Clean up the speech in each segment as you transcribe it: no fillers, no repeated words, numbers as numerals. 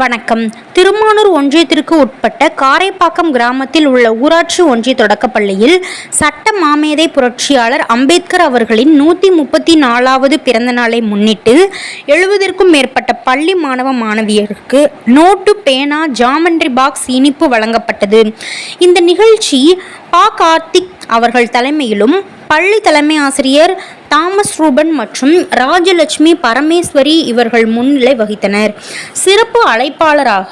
வணக்கம். திருமானூர் ஒன்றியத்திற்கு உட்பட்ட காரைப்பாக்கம் கிராமத்தில் உள்ள ஊராட்சி ஒன்றிய தொடக்கப்பள்ளியில் சட்ட மாமேதை புரட்சியாளர் அம்பேத்கர் அவர்களின் 134வது பிறந்த நாளை முன்னிட்டு 70க்கும் மேற்பட்ட பள்ளி மாணவ மாணவியருக்கு நோட்டு, பேனா, ஜாமெண்ட்ரி பாக்ஸ், இனிப்பு வழங்கப்பட்டது. இந்த நிகழ்ச்சி கார்த்திக் அவர்கள் தலைமையிலும், பள்ளி தலைமை ஆசிரியர் தாமஸ் ரூபன் மற்றும் ராஜலட்சுமி பரமேஸ்வரி இவர்கள் முன்னிலை வகித்தனர். சிறப்பு அழைப்பாளராக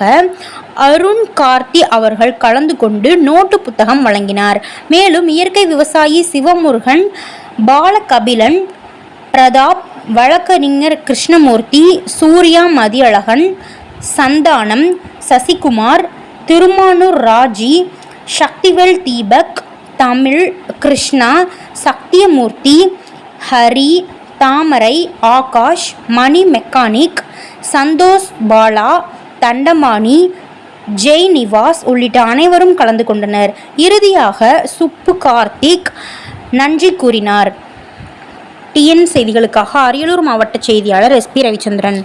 அருண் கார்த்தி அவர்கள் கலந்து கொண்டு நோட்டு புத்தகம் வழங்கினார். மேலும் இயற்கை விவசாயி சிவமுருகன், பாலகபிலன், பிரதாப், வழக்கறிஞர் கிருஷ்ணமூர்த்தி, சூர்யா, மதியழகன், சந்தானம், சசிகுமார், திருமானூர் ராஜி, சக்திவேல், தீபக், தமிழ், கிருஷ்ணா, சத்தியமூர்த்தி, ஹரி, தாமரை, ஆகாஷ், மணி மெக்கானிக், சந்தோஷ், பாலா, தண்டமாணி, ஜெய் நிவாஸ் உள்ளிட்ட அனைவரும் கலந்து கொண்டனர். இறுதியாக சுப்பு கார்த்திக் நன்றி கூறினார். டிஎன் செய்திகளுக்காக அரியலூர் மாவட்ட செய்தியாளர் SP ரவிச்சந்திரன்.